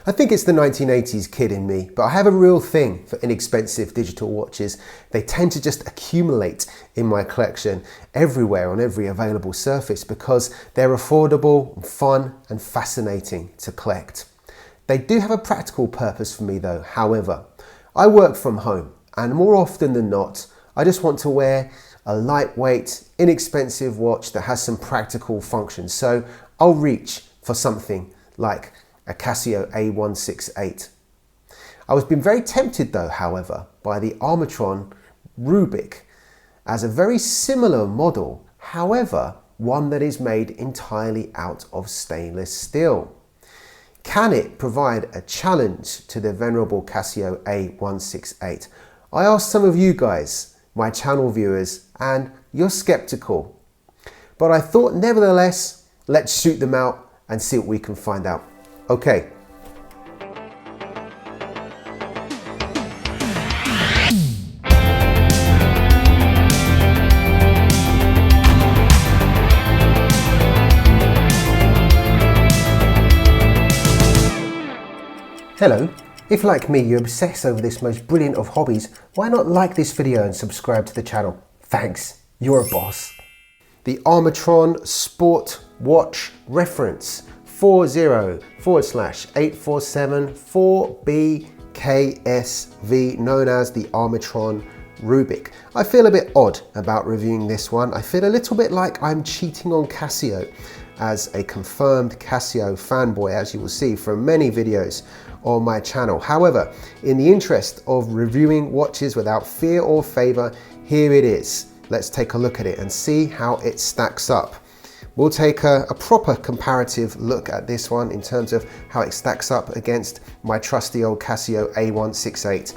I think it's the 1980s kid in me, but I have a real thing for inexpensive digital watches. They tend to just accumulate in my collection everywhere on every available surface because they're affordable, fun and fascinating to collect. They do have a practical purpose for me though, however. I work from home and more often than not, I just want to wear a lightweight, inexpensive watch that has some practical functions. So I'll reach for something like a Casio A168. I was been very tempted though, however, by the Armitron Rubik as a very similar model, however, one that is made entirely out of stainless steel. Can it provide a challenge to the venerable Casio A168? I asked some of you guys, my channel viewers, and you're skeptical. But I thought nevertheless, let's shoot them out and see what we can find out. Okay. Hello. If like me, you obsess over this most brilliant of hobbies, why not like this video and subscribe to the channel? Thanks, you're a boss. The Armitron Sport Watch Reference 40/847-4BKSV, known as the Armitron Rubik. I feel a bit odd about reviewing this one. I feel a little bit like I'm cheating on Casio as a confirmed Casio fanboy, as you will see from many videos on my channel. However, in the interest of reviewing watches without fear or favor, here it is. Let's take a look at it and see how it stacks up. We'll take a proper comparative look at this one in terms of how it stacks up against my trusty old Casio A168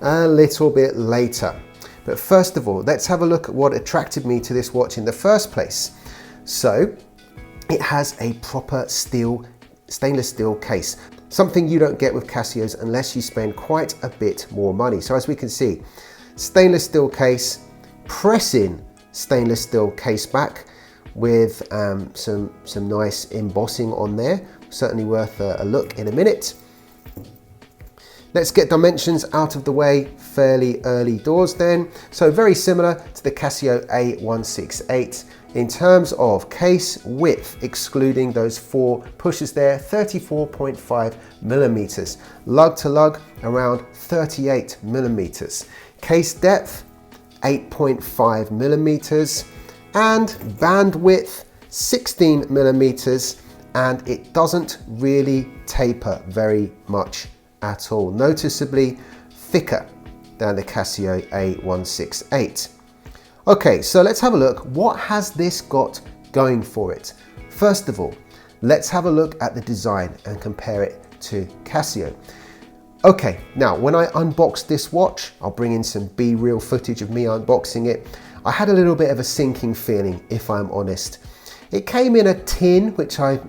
a little bit later. But first of all, let's have a look at what attracted me to this watch in the first place. So, it has a proper stainless steel case, something you don't get with Casios unless you spend quite a bit more money. So as we can see, stainless steel case, pressing stainless steel case back with some nice embossing on there. Certainly worth a look in a minute. Let's get dimensions out of the way fairly early doors then. So very similar to the Casio A168 in terms of case width, excluding those 4 pushes there, 34.5 millimeters. Lug to lug around 38 millimeters. Case depth 8.5 millimeters and bandwidth 16 millimeters, and it doesn't really taper very much at all, noticeably thicker than the Casio A168. Okay, so let's have a look. What has this got going for it? First of all, let's have a look at the design and compare it to Casio. Okay, now when I unboxed this watch, I'll bring in some B-reel footage of me unboxing it. I had a little bit of a sinking feeling, if I'm honest. It came in a tin, which I,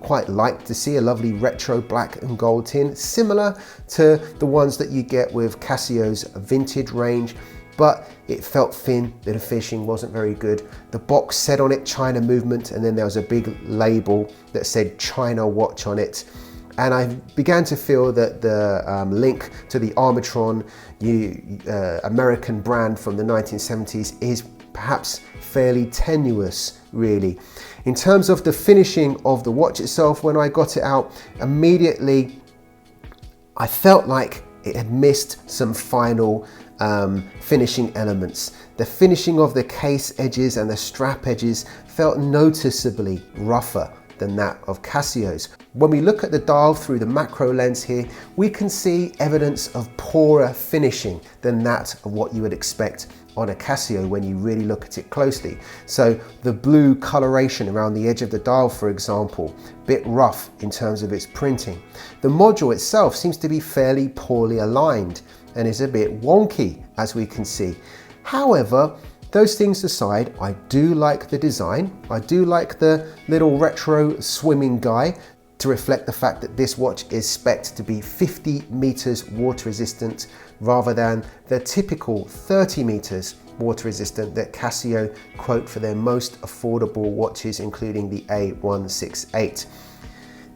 quite like to see, a lovely retro black and gold tin, similar to the ones that you get with Casio's vintage range, but it felt thin, the finishing wasn't very good. The box said on it China movement, and then there was a big label that said China watch on it. And I began to feel that the link to the Armitron American brand from the 1970s is perhaps fairly tenuous, really. In terms of the finishing of the watch itself, when I got it out, immediately I felt like it had missed some final finishing elements. The finishing of the case edges and the strap edges felt noticeably rougher than that of Casio's. When we look at the dial through the macro lens here, we can see evidence of poorer finishing than that of what you would expect on a Casio when you really look at it closely. So the blue coloration around the edge of the dial, for example, bit rough in terms of its printing. The module itself seems to be fairly poorly aligned and is a bit wonky, as we can see. However, those things aside, I do like the design. I do like the little retro swimming guy to reflect the fact that this watch is spec'd to be 50 meters water resistant rather than the typical 30 meters water resistant that Casio quote for their most affordable watches, including the A168.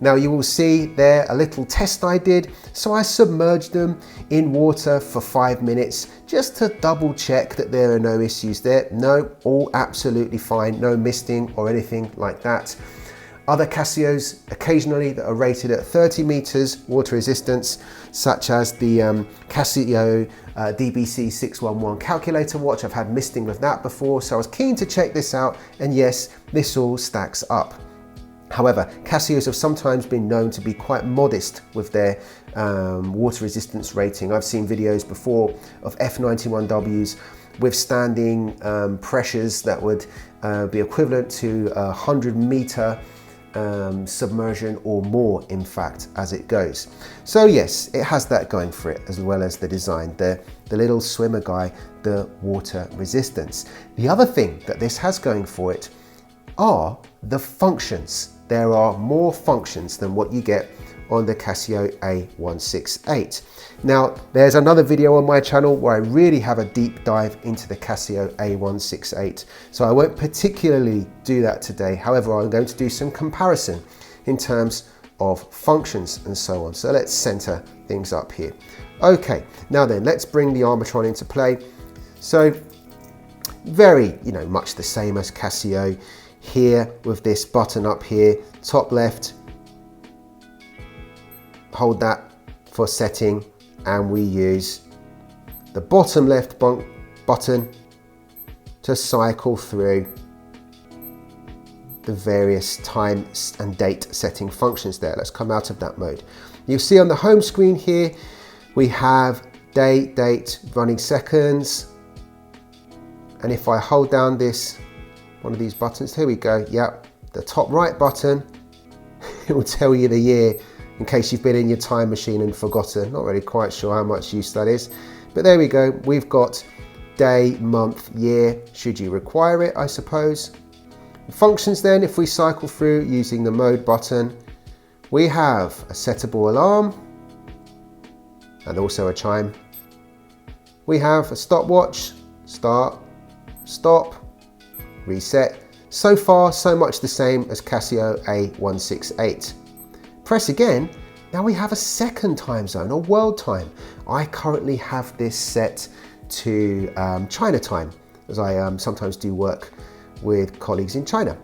Now you will see there a little test I did. So I submerged them in water for 5 minutes just to double check that there are no issues there. No, all absolutely fine, no misting or anything like that. Other Casios occasionally that are rated at 30 meters water resistance, such as the Casio DBC611 calculator watch. I've had misting with that before, so I was keen to check this out, and yes, this all stacks up. However, Casios have sometimes been known to be quite modest with their water resistance rating. I've seen videos before of F91Ws withstanding pressures that would be equivalent to a 100-meter submersion or more, in fact, as it goes. So yes, it has that going for it, as well as the design, the little swimmer guy, the water resistance. The other thing that this has going for it are the functions. There are more functions than what you get on the Casio A168. Now, there's another video on my channel where I really have a deep dive into the Casio A168, so I won't particularly do that today. However, I'm going to do some comparison in terms of functions and so on. So let's center things up here. Okay, now then, let's bring the Armitron into play. So very, much the same as Casio here, with this button up here, top left, hold that for setting, and we use the bottom left button to cycle through the various time and date setting functions there. Let's come out of that mode. You'll see on the home screen here, we have day, date, running seconds. And if I hold down one of these buttons, here we go, yep, the top right button, it will tell you the year, in case you've been in your time machine and forgotten. Not really quite sure how much use that is, but there we go. We've got day, month, year, should you require it, I suppose. Functions then, if we cycle through using the mode button, we have a settable alarm and also a chime. We have a stopwatch, start, stop, reset. So far, so much the same as Casio A168. Press again, now we have a second time zone, or world time. I currently have this set to China time, as I sometimes do work with colleagues in China.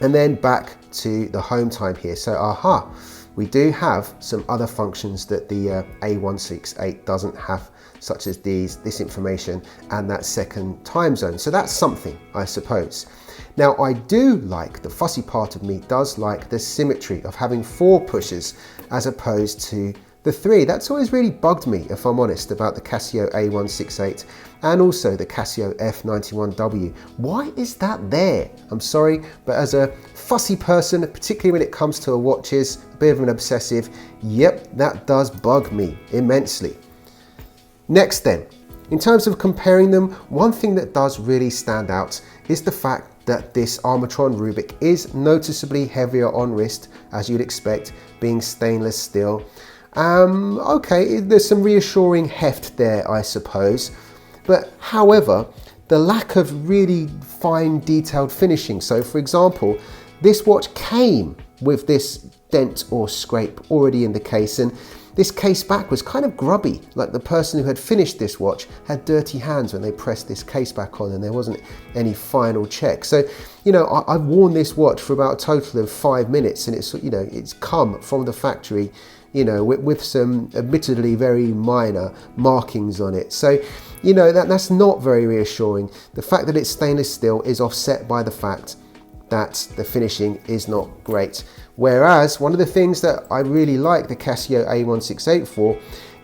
And then back to the home time here. So we do have some other functions that the A168 doesn't have, such as this information and that second time zone. So that's something, I suppose. Now, I do like, the fussy part of me does like the symmetry of having 4 pushes as opposed to the 3. That's always really bugged me, if I'm honest, about the Casio A168 and also the Casio F91W. Why is that there? I'm sorry, but as a fussy person, particularly when it comes to watches, a bit of an obsessive, yep, that does bug me immensely. Next then, in terms of comparing them, one thing that does really stand out is the fact that this Armitron Rubik is noticeably heavier on wrist, as you'd expect, being stainless steel. Okay, there's some reassuring heft there, I suppose. But however, the lack of really fine detailed finishing. So for example, this watch came with this dent or scrape already in the case, and this case back was kind of grubby, like the person who had finished this watch had dirty hands when they pressed this case back on and there wasn't any final check. So, I've worn this watch for about a total of 5 minutes, and it's come from the factory, with some admittedly very minor markings on it. So, that's not very reassuring. The fact that it's stainless steel is offset by the fact that the finishing is not great. Whereas one of the things that I really like the Casio A168 for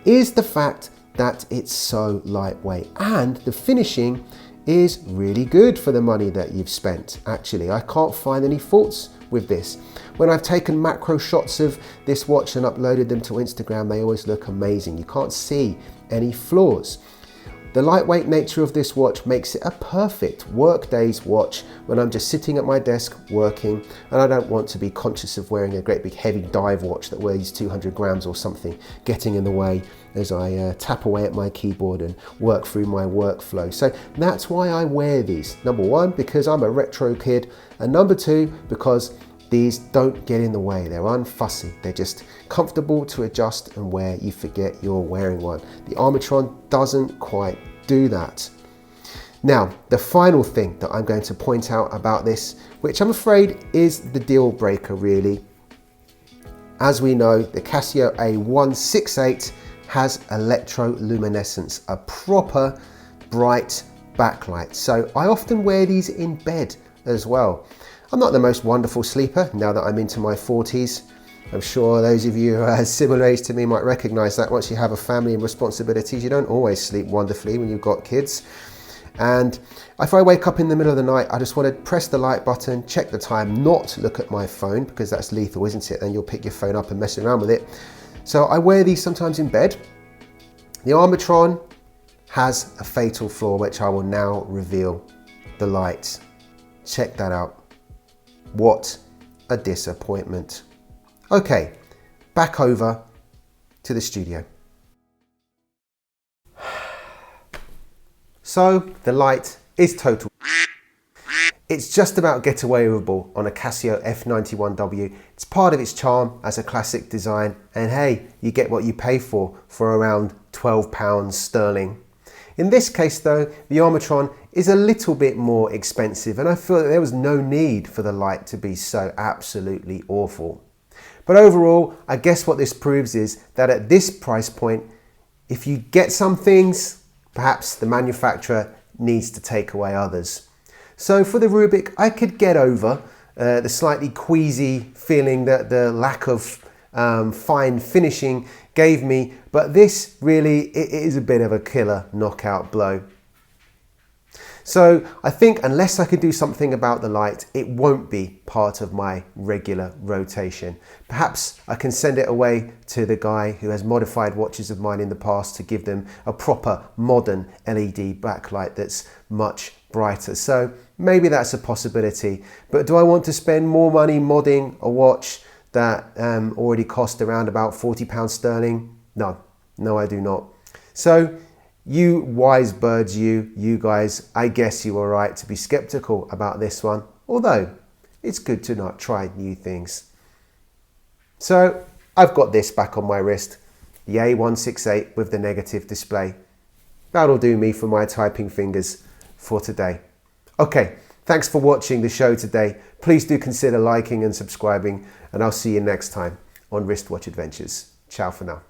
is the fact that it's so lightweight, and the finishing is really good for the money that you've spent. Actually, I can't find any faults with this. When I've taken macro shots of this watch and uploaded them to Instagram, they always look amazing. You can't see any flaws. The lightweight nature of this watch makes it a perfect workday's watch when I'm just sitting at my desk working and I don't want to be conscious of wearing a great big heavy dive watch that weighs 200 grams or something getting in the way as I tap away at my keyboard and work through my workflow. So that's why I wear these. Number one, because I'm a retro kid, and number two, because These don't get in the way, they're unfussy, they're just comfortable to adjust and wear, you forget you're wearing one. The Armitron doesn't quite do that. Now, the final thing that I'm going to point out about this, which I'm afraid is the deal breaker really. As we know, the Casio A168 has electroluminescence, a proper bright backlight. So I often wear these in bed as well. I'm not the most wonderful sleeper now that I'm into my 40s. I'm sure those of you who are similar age to me might recognize that once you have a family and responsibilities, you don't always sleep wonderfully when you've got kids. And if I wake up in the middle of the night, I just want to press the light button, check the time, not look at my phone, because that's lethal, isn't it? And you'll pick your phone up and mess around with it. So I wear these sometimes in bed. The Armitron has a fatal flaw, which I will now reveal: the light. Check that out. What a disappointment. Okay, back over to the studio. So the light is total. It's just about get-awayable on a Casio F91W. It's part of its charm as a classic design, and hey, you get what you pay for around £12 sterling. In this case though, the Armitron is a little bit more expensive, and I feel that there was no need for the light to be so absolutely awful. But overall, I guess what this proves is that at this price point, if you get some things, perhaps the manufacturer needs to take away others. So for the Rubik, I could get over the slightly queasy feeling that the lack of fine finishing gave me, but this really it is a bit of a killer knockout blow. So I think unless I could do something about the light, it won't be part of my regular rotation. Perhaps I can send it away to the guy who has modified watches of mine in the past to give them a proper modern LED backlight that's much brighter. So maybe that's a possibility. But do I want to spend more money modding a watch that already cost around about £40 sterling? No, I do not. So you wise birds, you guys, I guess you were right to be skeptical about this one, although it's good to not try new things. So I've got this back on my wrist, the A168 with the negative display. That'll do me for my typing fingers for today. Okay, thanks for watching the show today. Please do consider liking and subscribing, and I'll see you next time on Wristwatch Adventures. Ciao for now.